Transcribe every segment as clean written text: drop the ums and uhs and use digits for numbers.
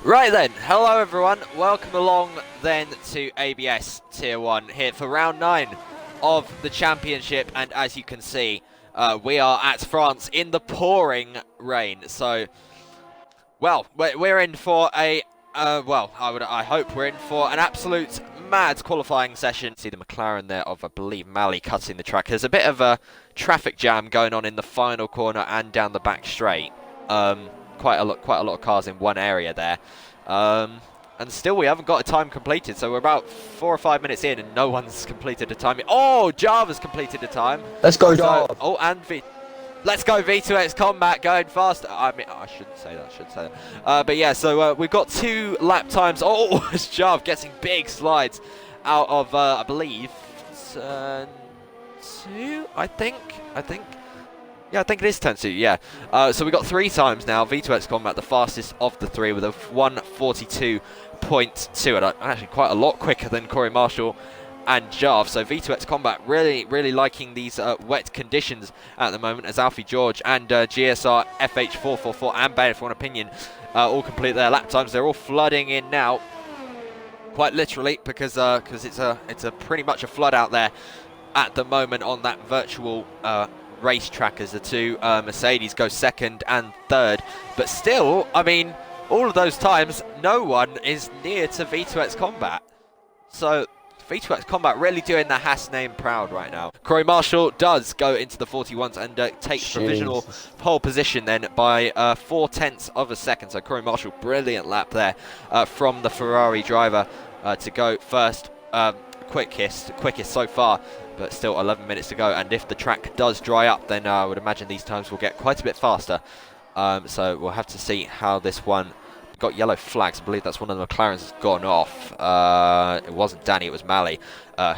Right then, hello everyone, welcome along then to ABS Tier 1 here for round 9 of the championship, and as you can see, we are at France in the pouring rain. So, well, we're in for a, I hope we're in for an absolute mad qualifying session. See the McLaren there of, I believe, Mali cutting the track. There's a bit of a traffic jam going on in the final corner and down the back straight. Quite a lot of cars in one area there. And still we haven't got a time completed, so we're about 4 or 5 minutes in and no one's completed a time. Oh, Java's completed a time. Let's go, Java. Oh, and let's go V2X Combat going faster. I mean, I shouldn't say that, but yeah, so we've got 2 lap times. Oh, Jav getting big slides out of, I believe, turn 2, I think. Yeah, I think it is turn 2, yeah. So we got 3 times now. V2X Combat, the fastest of the 3 with a 1:42.2, and actually quite a lot quicker than Corey Marshall and Jav. So V2X Combat really liking these wet conditions at the moment, as Alfie George and GSR FH444 and Bayer for One Opinion all complete their lap times. They're all flooding in now, quite literally, because it's a pretty much a flood out there at the moment on that virtual racetrack, as the 2 Mercedes go 2nd and 3rd. But still, I mean, all of those times, no one is near to V2X Combat. So V2X Combat really doing the Haas name proud right now. Corey Marshall does go into the 41s and takes provisional pole position then by 0.4 of a second. So Corey Marshall, brilliant lap there from the Ferrari driver to go first. Quickest so far, but still 11 minutes to go, and if the track does dry up, then I would imagine these times will get quite a bit faster. So we'll have to see how this one got yellow flags. I believe that's one of the McLarens has gone off. It wasn't Danny, it was Mali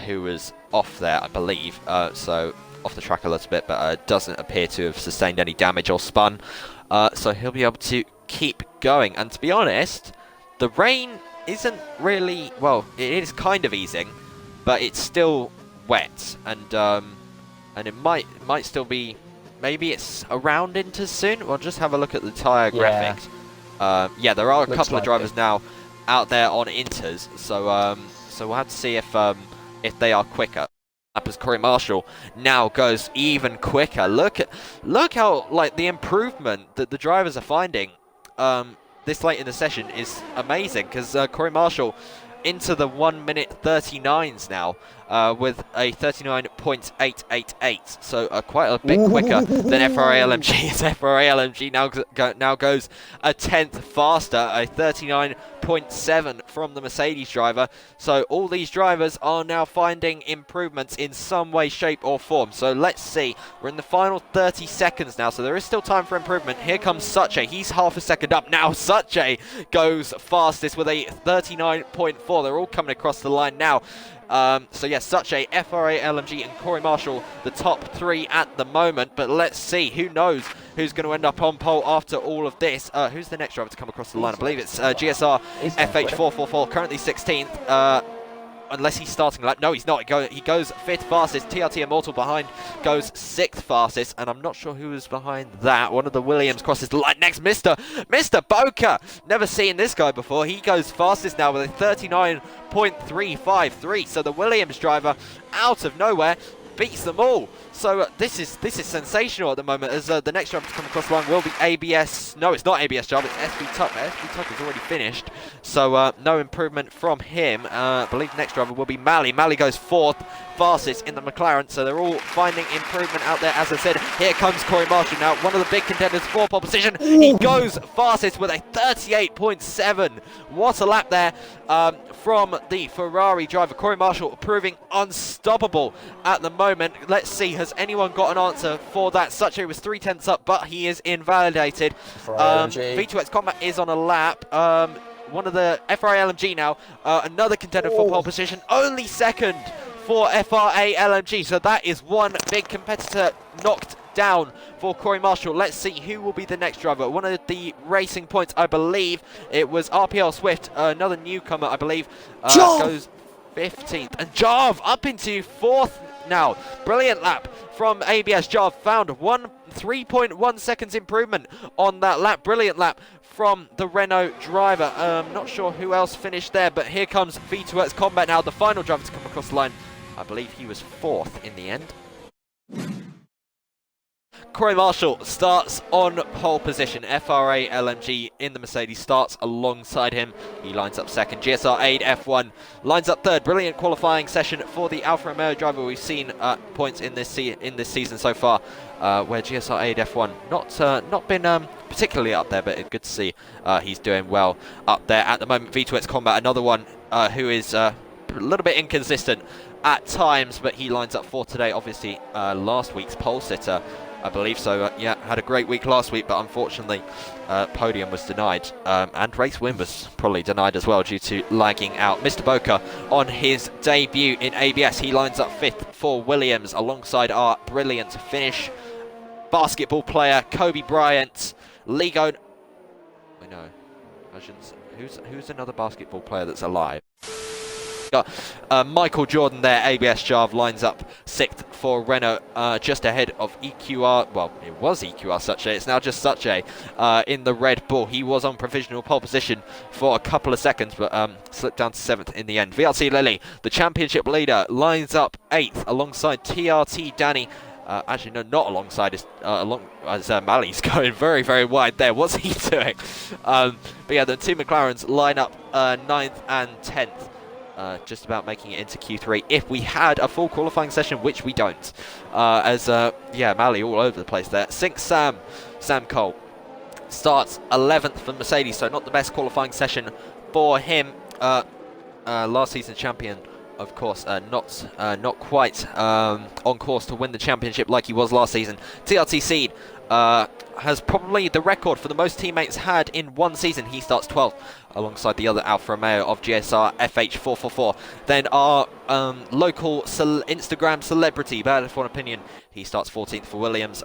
who was off there, I believe. So off the track a little bit, but doesn't appear to have sustained any damage or spun. So he'll be able to keep going. And to be honest, the rain isn't really, well, it is kind of easing, but it's still wet, and it might still be, maybe it's around into soon. We'll just have a look at the tyre graphics. Yeah, there are a couple of drivers now out there on inters, so so we'll have to see if they are quicker. As Corey Marshall now goes even quicker. Look how, like, the improvement that the drivers are finding this late in the session is amazing, because Corey Marshall into the 1:39s now with a 39.888, so quite a bit quicker than FRA LMG. As FRA LMG now goes a 10th faster, a 39.7 from the Mercedes driver. So all these drivers are now finding improvements in some way, shape or form. So let's see, we're in the final 30 seconds now, so there is still time for improvement. Here comes Suche, he's half a second up now. Suche goes fastest with a 39.4. They're all coming across the line now. So yes, Suche, FRA LMG and Corey Marshall, the top 3 at the moment. But let's see, who knows who's going to end up on pole after all of this. Who's the next driver to come across the line? I believe it's GSR FH444, currently 16th. Unless he's starting lap. No, he's not. He goes 5th fastest. TRT Immortal behind goes 6th fastest. And I'm not sure who is behind that. One of the Williams crosses the line next. Mr. Boca. Never seen this guy before. He goes fastest now with a 39.353. So the Williams driver, out of nowhere, beats them all. So this is sensational at the moment, as the next driver to come across the line will be ABS. No, it's not ABS Java, it's SV Tuck. SV Tuck has already finished, so no improvement from him. I believe the next driver will be Mali. Mali goes 4th fastest in the McLaren, so they're all finding improvement out there. As I said, here comes Corey Marshall now, one of the big contenders for pole position. He goes fastest with a 38.7. What a lap there from the Ferrari driver. Corey Marshall proving unstoppable at the moment. Let's see, has anyone got an answer for that? Suche was 3/10 up, but he is invalidated. V2X Combat is on a lap. One of the FRA LMG now, another contender for pole position, only 2nd for FRA LMG. So that is one big competitor knocked down for Corey Marshall. Let's see who will be the next driver. One of the Racing Points, I believe it was RPL Swift, another newcomer, I believe, goes 15th. And Jav up into 4th now. Brilliant lap from ABS. Jav found 3.1 seconds improvement on that lap. Brilliant lap from the Renault driver. Not sure who else finished there, but here comes V2X Combat now, the final driver to come across the line. I believe he was 4th in the end. Corey Marshall starts on pole position. FRA LMG in the Mercedes starts alongside him. He lines up 2nd. GSR Aid F1 lines up 3rd. Brilliant qualifying session for the Alfa Romeo driver. We've seen points in this season so far where GSR Aid F1 not been particularly up there, but good to see he's doing well up there at the moment. V2X Combat, another one who is a little bit inconsistent at times, but he lines up 4th today. Obviously, last week's pole sitter, I believe so. Yeah, had a great week last week, but unfortunately, podium was denied, and race win was probably denied as well due to lagging out. Mr. Boca on his debut in ABS, he lines up 5th for Williams alongside our brilliant Finnish basketball player Kobe Bryant. Lego. No, I shouldn't say. Who's another basketball player that's alive? Got Michael Jordan there. ABS Jarve lines up 6th for Renault, just ahead of EQR. Well, it was EQR Suche. It's now just Suche in the Red Bull. He was on provisional pole position for a couple of seconds, but slipped down to 7th in the end. VRT Lily, the championship leader, lines up 8th alongside TRT Danny. Actually, no, not alongside as Mali's going very, very wide there. What's he doing? But yeah, the two McLarens line up 9th and 10th. Just about making it into Q3 if we had a full qualifying session, which we don't. Yeah, Mali all over the place there. 6th Sam Cole starts 11th for Mercedes, so not the best qualifying session for him. Last season champion, of course, not quite on course to win the championship like he was last season. TRT Seed has probably the record for the most teammates had in one season. He starts 12th alongside the other Alfa Romeo of GSR FH444. Then our local Instagram celebrity, Bad F1 Opinion, he starts 14th for Williams,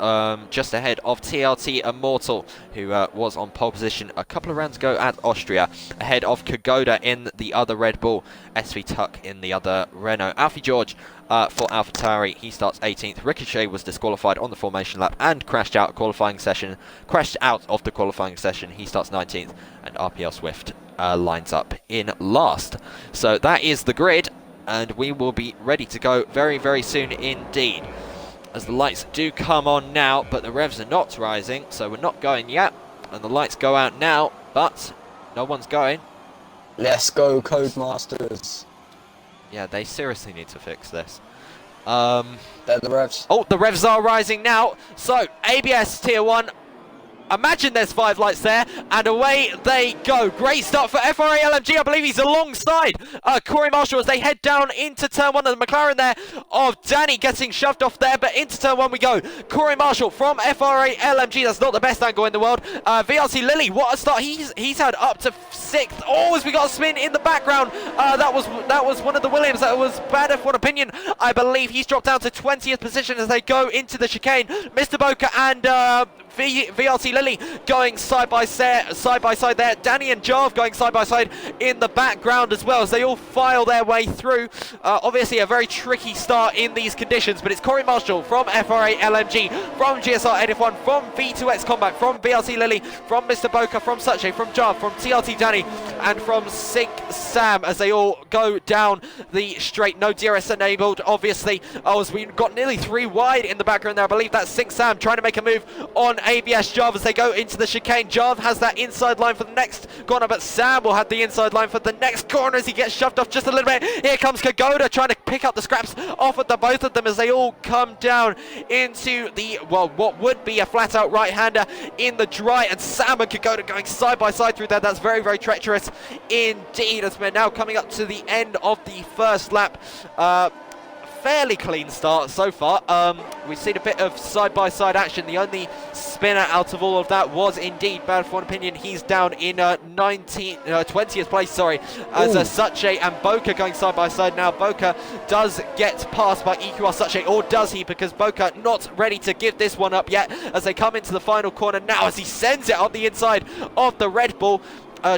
just ahead of TRT Immortal, who was on pole position a couple of rounds ago at Austria, ahead of Kagoda in the other Red Bull, SV Tuck in the other Renault. Alfie George for AlphaTauri, he starts 18th. Ricochet was disqualified on the formation lap and crashed out of the qualifying session. He starts 19th, and RPL Swift lines up in last. So that is the grid, and we will be ready to go very, very soon indeed. As the lights do come on now, but the revs are not rising, so we're not going yet. And the lights go out now, but no one's going. Let's go, Codemasters. Yeah, they seriously need to fix this. They're the revs. Oh, the revs are rising now. So, ABS Tier 1. Imagine there's 5 lights there, and away they go. Great start for FRA LMG. I believe he's alongside Corey Marshall as they head down into turn 1. And the McLaren there of Danny getting shoved off there, but into turn 1 we go. Corey Marshall from FRA LMG. That's not the best angle in the world. VRT Lily, what a start. He's had up to 6th. Oh, as we got a spin in the background. That was one of the Williams. That was Bad F1 Opinion, I believe. He's dropped down to 20th position as they go into the chicane. Mr. Boca and VRT Lily going side by side there. Danny and Jarve going side by side in the background as well as they all file their way through. Obviously a very tricky start in these conditions, but it's Corey Marshall from FRA LMG, from GSR F1, from V2X Combat, from VRT Lily, from Mr. Boca, from Suche, from Jarve, from TRT Danny, and from Sync Sam as they all go down the straight. No DRS enabled, obviously. Oh, as we got nearly 3 wide in the background there. I believe that's Sync Sam trying to make a move on ABS Jarve as they go into the chicane. Jarve has that inside line for the next corner, but Sam will have the inside line for the next corner as he gets shoved off just a little bit. Here comes Kagoda trying to pick up the scraps off of the both of them as they all come down into the, well, what would be a flat out right-hander in the dry, and Sam and Kagoda going side by side through there. That's very, very treacherous indeed as we're now coming up to the end of the first lap. Fairly clean start so far. We've seen a bit of side-by-side action. The only spinner out of all of that was indeed Bad F1 Opinion. He's down in 20th place, sorry, as Suche and Boca going side-by-side now. Boca does get passed by EQR Suche, or does he? Because Boca not ready to give this one up yet as they come into the final corner now as he sends it on the inside of the Red Bull.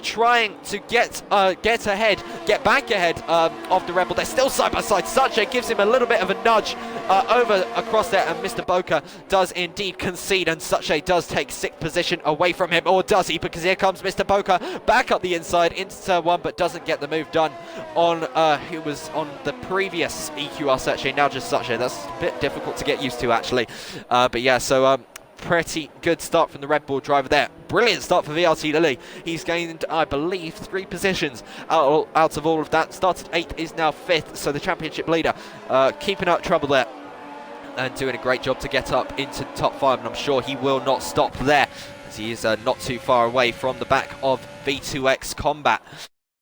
trying to get ahead, get back ahead of the Red Bull. They're still side by side. Sache gives him a little bit of a nudge over across there, and Mr. Boca does indeed concede, and Sache does take 6th position away from him, or does he? Because here comes Mr. Boca back up the inside into turn 1, but doesn't get the move done on who was on the previous EQR Sache, now just Sache. That's a bit difficult to get used to, actually. But yeah, so pretty good start from the Red Bull driver there. Brilliant start for VRT Lilly. He's gained, I believe, 3 positions out of all of that. Started 8th, is now 5th, so the championship leader keeping up trouble there and doing a great job to get up into top 5, and I'm sure he will not stop there, as he is not too far away from the back of V2X Combat.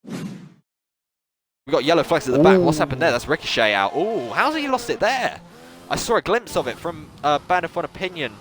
We've got yellow flags at the back. What's happened there? That's Ricochet out. Oh, how's he lost it there? I saw a glimpse of it from Band of Fun Opinion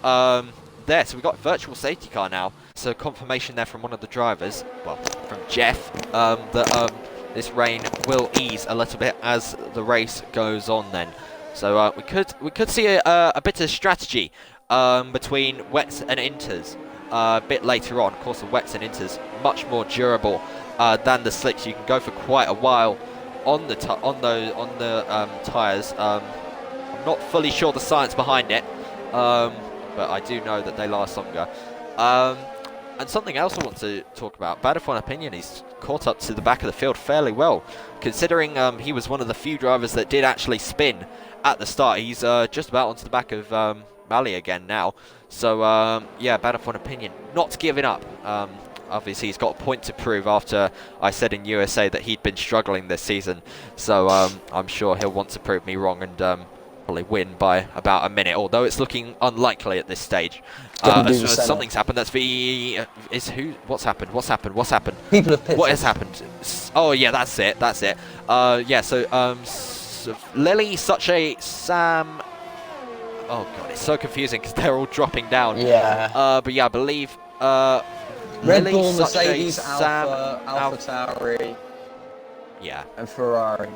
there. So we've got virtual safety car now. So confirmation there from one of the drivers, well, from Jeff, that this rain will ease a little bit as the race goes on then. So we could see a bit of strategy between wets and inters a bit later on. Of course, the wets and inters much more durable than the slicks. You can go for quite a while on the tyres. I'm not fully sure the science behind it, but I do know that they last longer. And something else I want to talk about, Band of Fun Opinion, he's caught up to the back of the field fairly well, considering he was one of the few drivers that did actually spin at the start. He's just about onto the back of Mali again now. So yeah, Band of Fun Opinion not giving up. Obviously he's got a point to prove after I said in USA that he'd been struggling this season. So I'm sure he'll want to prove me wrong and probably win by about a minute, although it's looking unlikely at this stage. Something's happened. That's what's happened? What's happened? People have pitted. What has happened? Oh yeah, that's it. Yeah, so Lily, Sache, Sam. Oh god, it's so confusing because they're all dropping down. Yeah. But yeah, I believe Red Lily, Bull, Sache, Mercedes, Sam, Alpha Tauri, yeah, and Ferrari.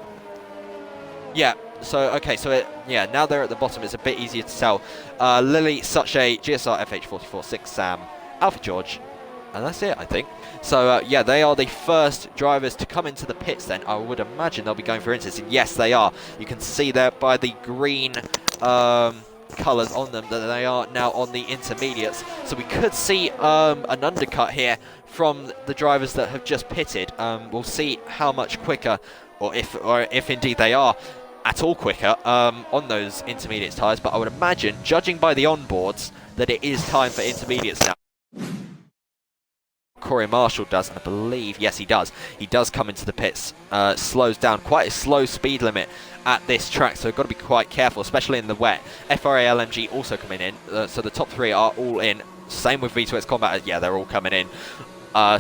Yeah. So okay, so yeah, now they're at the bottom. It's a bit easier to tell. Lily, Sache, GSR FH44, 6 Sam, Alpha George, and that's it, I think. So yeah, they are the first drivers to come into the pits. Then I would imagine they'll be going for inters, and yes, they are. You can see there by the green colours on them that they are now on the intermediates. So we could see an undercut here from the drivers that have just pitted. We'll see how much quicker, or if indeed they are at all quicker on those intermediate tyres, but I would imagine, judging by the onboards, that it is time for intermediates now. Corey Marshall does, and I believe, yes he does. He does come into the pits, slows down, quite a slow speed limit at this track, so got to be quite careful, especially in the wet. FRA LMG also coming in, so the top 3 are all in. Same with V2X Combat, yeah, they're all coming in.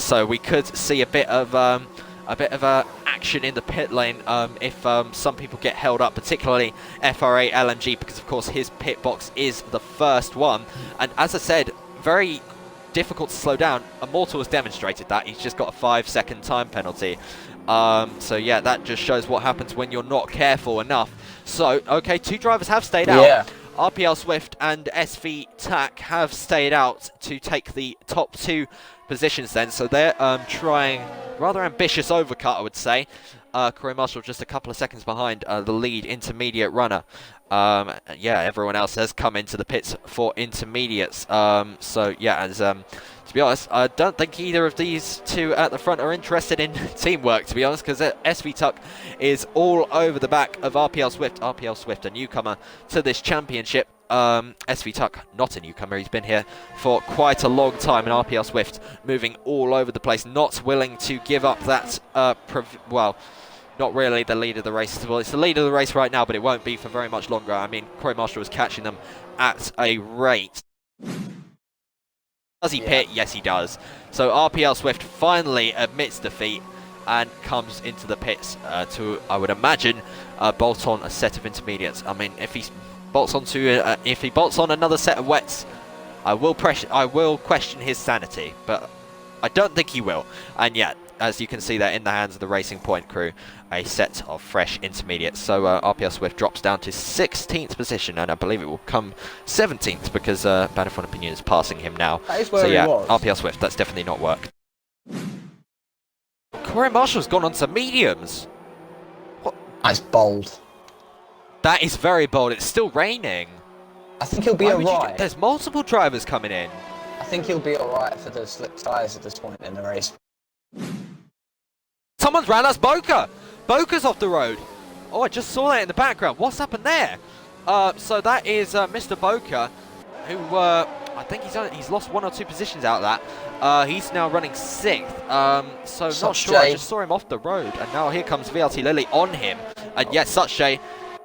So we could see a bit of action in the pit lane if some people get held up, particularly FRA LMG, because of course his pit box is the first one, and as I said, very difficult to slow down. Immortal has demonstrated that. He's just got a 5-second time penalty. So yeah, that just shows what happens when you're not careful enough. So okay, 2 drivers have stayed out. Yeah. RPL Swift and SV TAC have stayed out to take the top 2 positions then, so they're trying rather ambitious overcut, I would say. Corey Marshall just a couple of seconds behind the lead intermediate runner. Yeah, everyone else has come into the pits for intermediates. So yeah, as to be honest, I don't think either of these 2 at the front are interested in teamwork, to be honest, because SV TUC is all over the back of RPL Swift. RPL Swift, a newcomer to this championship. SV TUC, not a newcomer, he's been here for quite a long time, and RPL Swift moving all over the place, not willing to give up that, well, not really the lead of the race. Well, it's the lead of the race right now, but it won't be for very much longer. I mean, Corey Marshall is catching them at a rate. Does he pit? Yes, he does. So RPL Swift finally admits defeat and comes into the pits to, I would imagine, bolt on a set of intermediates. I mean, if he bolts on another set of wets, I will question his sanity, but I don't think he will. And yet, as you can see there in the hands of the Racing Point crew, a set of fresh intermediates. So RPL Swift drops down to 16th position, and I believe it will come 17th because Band of Fun Opinion is passing him now. That is where so yeah, he was. RPL Swift, that's definitely not worked. Corey Marshall's gone on to mediums. That's bold. That is very bold. It's still raining. I think he'll be Why would you alright. There's multiple drivers coming in. I think he'll be alright for the slick tyres at this point in the race. Someone's ran us Boca. Boca's off the road. Oh, I just saw that in the background. What's happened there? So that is Mr. Boca, who I think he's lost 1 or 2 positions out of that. He's now running 6th. So not sure. I just saw him off the road, and now here comes VLT Lily on him. And yes, Sutshay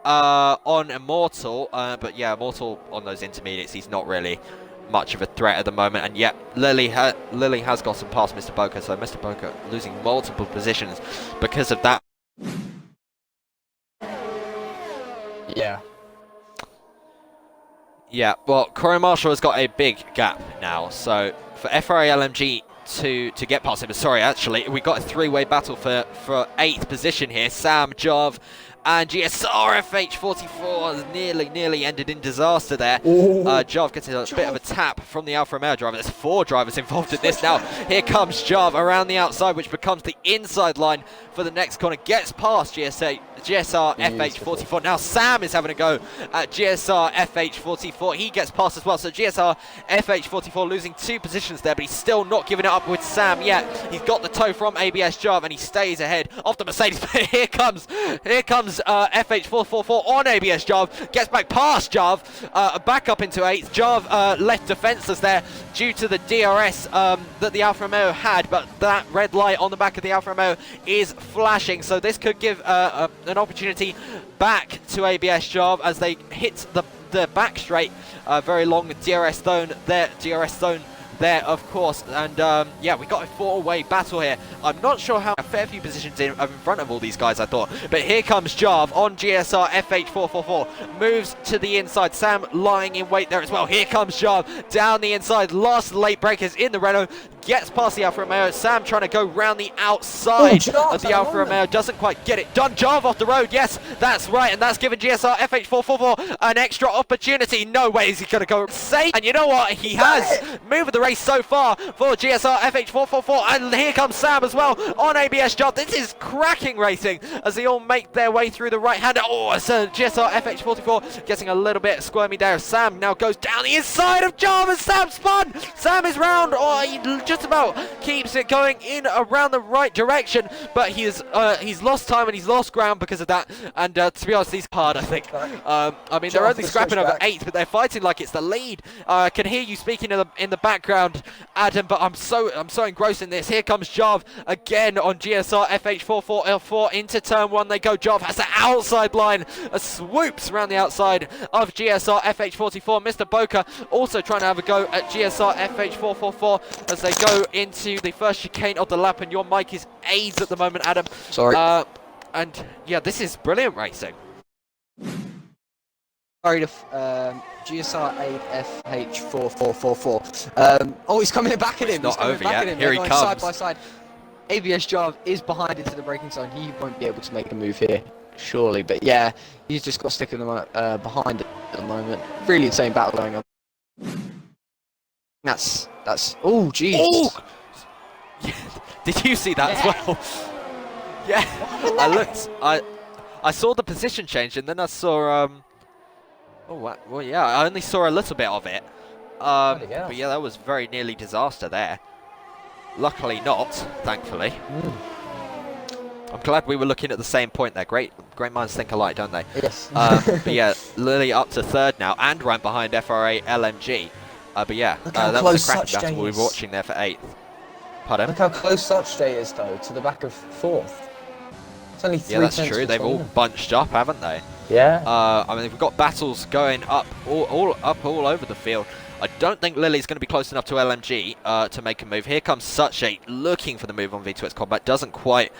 on Immortal, but yeah, Immortal on those intermediates, he's not really much of a threat at the moment. And yet, Lily has gotten past Mr. Boca, so Mr. Boca losing multiple positions because of that. Yeah. Yeah, well, Corey Marshall has got a big gap now, so for FRA LMG to get past him, sorry, actually, we got a 3-way battle for 8th position here. Sam, Jav, and GSR FH44 nearly ended in disaster there. Jav gets a bit of a tap from the Alfa Romeo driver. There's 4 drivers involved in this now. Here comes Jav around the outside, which becomes the inside line for the next corner. Gets past GSR FH44. Now Sam is having a go at GSR FH44. He gets past as well. So GSR FH44 losing 2 positions there, but he's still not giving it up with Sam yet. He's got the tow from ABS Jav, and he stays ahead of the Mercedes. But here comes FH444 on ABS Jav, gets back past Jav, back up into 8th. Jav left defenseless there due to the DRS that the Alfa Romeo had, but that red light on the back of the Alfa Romeo is flashing, so this could give an opportunity back to ABS Jav as they hit the back straight. Very long DRS zone there, of course, and yeah, we got a 4-way battle here. I'm not sure how a fair few positions in front of all these guys, I thought, but here comes Jav on GSR FH444, moves to the inside. Sam lying in wait there as well. Here comes Jav down the inside. Last late breakers in the Renault, gets past the Alfa Romeo. Sam trying to go round the outside of the Alfa Romeo, doesn't quite get it done. Jav off the road, yes, that's right, and that's given GSR FH444 an extra opportunity. No way is he going to go safe, and you know what, he has moved the race so far for GSR FH444, and here comes Sam as well on ABS Jav. This is cracking racing as they all make their way through the right hand. Oh, so GSR FH44 getting a little bit squirmy there. Sam now goes down the inside of Jav, and Sam spun. Sam is round, he just about keeps it going in around the right direction, but he's lost time and he's lost ground because of that. And to be honest, he's hard, I think. I mean, they're only scrapping over 8th, but they're fighting like it's the lead. I can hear you speaking in the background, Adam, but I'm so engrossed in this. Here comes Jav again on GSR FH444 into turn 1 they go. Jav has the outside line, swoops around the outside of GSR FH44. Mr. Boca also trying to have a go at GSR FH444 as they go into the first chicane of the lap, and your mic is AIDS at the moment, Adam. Sorry. And yeah, this is brilliant racing. Sorry to GSR 8FH4444. Oh, he's coming back at him. It's not over yet. Here he comes. Side by side. ABS Jav is behind into the braking zone. He won't be able to make a move here, surely. But yeah, he's just got stuck in the behind it at the moment. Really insane battle going on. That's. Oh, jeez. Oh! Did you see that as well? Yeah. I looked. I saw the position change, and then I saw. Oh, well, yeah. I only saw a little bit of it. But yeah, that was very nearly disaster there. Luckily not, thankfully. I'm glad we were looking at the same point there. Great minds think alike, don't they? Yes. But yeah, Lily up to 3rd now, and right behind FRA LMG. But yeah, that was a cracking battle we were watching there for 8th. Pardon? Look how close Sutshay is, though, to the back of 4th. It's only 3 that's true. They've all bunched up, haven't they? Yeah. I mean, we've got battles going up all over the field. I don't think Lily's going to be close enough to LMG to make a move. Here comes Sutshay looking for the move on V2X Combat. Isn't quite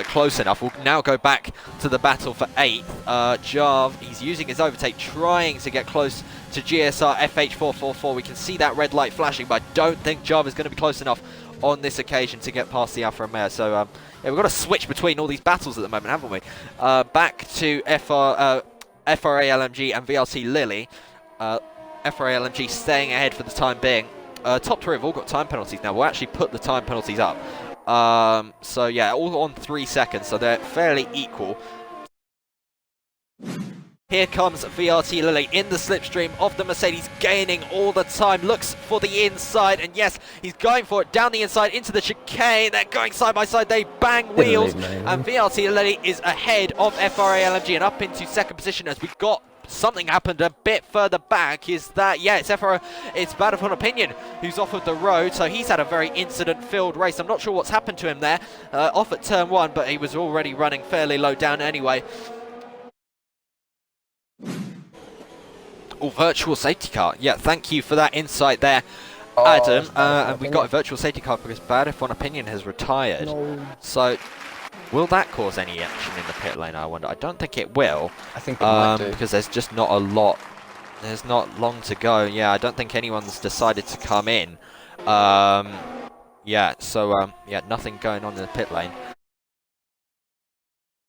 close enough. We'll now go back to the battle for 8th. Jav, he's using his overtake, trying to get close to GSR FH444. We can see that red light flashing, but I don't think Jav is going to be close enough on this occasion to get past the Alfa Romeo. So yeah, we've got to switch between all these battles at the moment, haven't we? Back to FRA LMG and VLT Lily. FRA LMG staying ahead for the time being. top three have all got time penalties now. We'll actually put the time penalties up. So yeah, all on 3 seconds, so they're fairly equal. Here comes VRT Lilly in the slipstream of the Mercedes, gaining all the time, looks for the inside, and yes, he's going for it down the inside into the chicane. They're going side by side, they bang wheels, and VRT Lilly is ahead of FRA LMG and up into second position as we've got something happened a bit further back. Is that, yeah, it's Battlefield Opinion who's off of the road, so he's had a very incident-filled race. I'm not sure what's happened to him there, off at turn 1, but he was already running fairly low down anyway. Oh, virtual safety car. Yeah, thank you for that insight there, Adam. And we got a virtual safety car because Bad F1 Opinion has retired. No. So, will that cause any action in the pit lane, I wonder? I don't think it will. I think it might do. Because there's just not a lot. There's not long to go. Yeah, I don't think anyone's decided to come in. Yeah, so, yeah, nothing going on in the pit lane.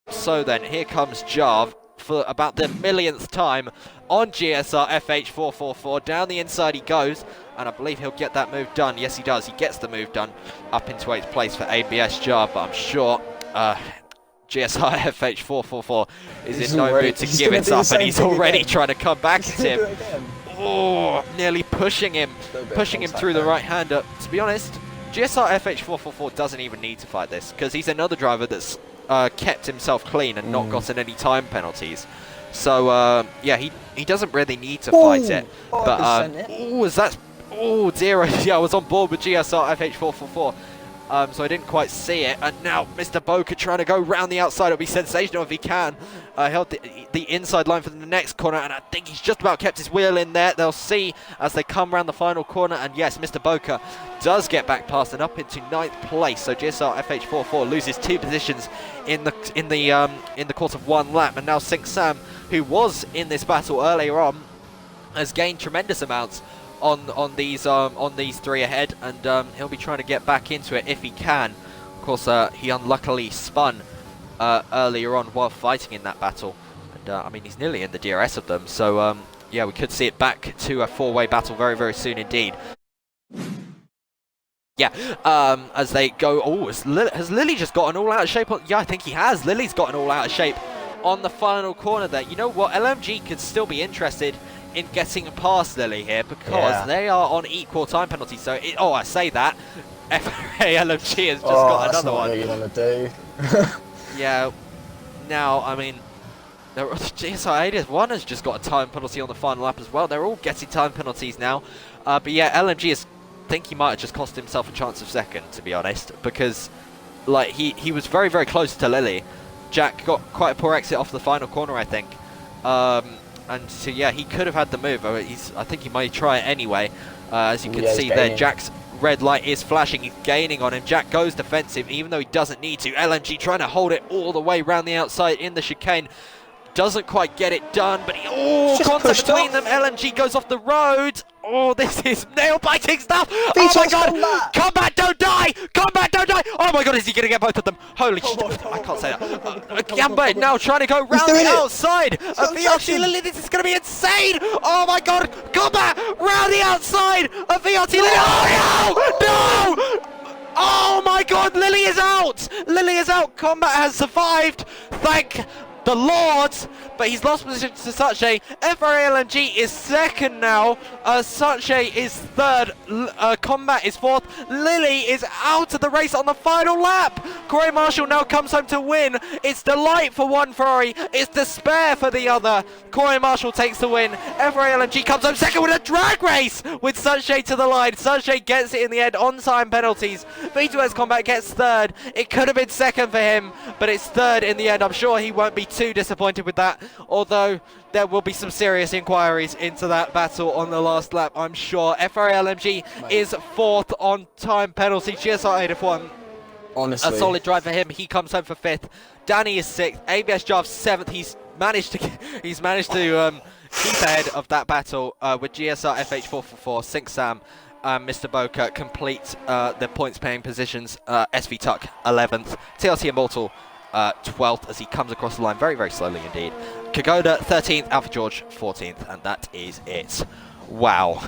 So then, here comes Jarv for about the millionth time on GSR FH444. Down the inside he goes, and I believe he'll get that move done. Yes, he does. He gets the move done up into 8th place for ABS Jarv, but I'm sure GSR FH444 is in no mood to give it up, and he's already trying to come back at him. Oh, nearly pushing him through the right-hander. To be honest, GSR FH444 doesn't even need to fight this, because he's another driver that's kept himself clean and not gotten any time penalties. So, yeah, he doesn't really need to fight it. But, is that... Oh, dear. Yeah, I was on board with GSR FH444. So I didn't quite see it. And now Mr. Boca trying to go round the outside. It'll be sensational if he can. Held the inside line for the next corner, and I think he's just about kept his wheel in there. They'll see as they come round the final corner. And yes, Mr. Boca does get back past and up into 9th place. So GSR FH44 loses 2 positions in the course of 1 lap. And now Sink Sam, who was in this battle earlier on, has gained tremendous amounts on these 3 ahead, and he'll be trying to get back into it if he can. Of course, he unluckily spun earlier on while fighting in that battle, and I mean, he's nearly in the DRS of them, so yeah, we could see it back to a 4-way battle very, very soon indeed. Yeah, as they go, oh, has Lilly just gotten all out of shape? Yeah, I think he has. Lilly's gotten all out of shape on the final corner there. You know what, LMG could still be interested in getting past Lilly here, because they are on equal time penalties. So, I say that. FRA LMG has just got another one. What you want to do? Yeah. Now, I mean, GSR ADS1 has just got a time penalty on the final lap as well. They're all getting time penalties now. But yeah, LMG I think he might have just cost himself a chance of second, to be honest, because like he was very, very close to Lilly. Jack got quite a poor exit off the final corner, I think. And so, yeah, he could have had the move. I think he might try it anyway. As you can see there, Jack's red light is flashing. He's gaining on him. Jack goes defensive, even though he doesn't need to. LMG trying to hold it all the way around the outside in the chicane. Doesn't quite get it done, but contact between them. LMG goes off the road. Oh, this is nail-biting stuff. Oh, my God. Combat, don't die. Combat, don't die. Oh, my God, is he going to get both of them? Holy shit. I can't say that. Gamba now trying to go round the outside of VRT Lilly. This is going to be insane. Oh, my God. Combat round the outside of VRT Lilly. Oh, no. No. Oh, my God. Lilly is out. Lilly is out. Combat has survived. Thank the Lord, but he's lost position to Sache. FRA LMG is second now. Sache is third. Combat is fourth. Lilly is out of the race on the final lap. Corey Marshall now comes home to win. It's delight for one Ferrari. It's despair for the other. Corey Marshall takes the win. FRA LMG comes home second with a drag race with Sache to the line. Sache gets it in the end on time penalties. V2S Combat gets third. It could have been second for him, but it's third in the end. I'm sure he won't be too disappointed with that, although there will be some serious inquiries into that battle on the last lap, I'm sure. FRA LMG is fourth on time penalty. GSR ADF1, honestly, a solid drive for him. He comes home for fifth. Danny is sixth. ABS Jarv seventh. He's managed to keep ahead of that battle with GSR FH444, Sink Sam, Mr. Boca complete the points paying positions. SV Tuck 11th, TRT Immortal 12th as he comes across the line very, very slowly indeed. Kagoda 13th, Alpha George 14th, and that is it. Wow.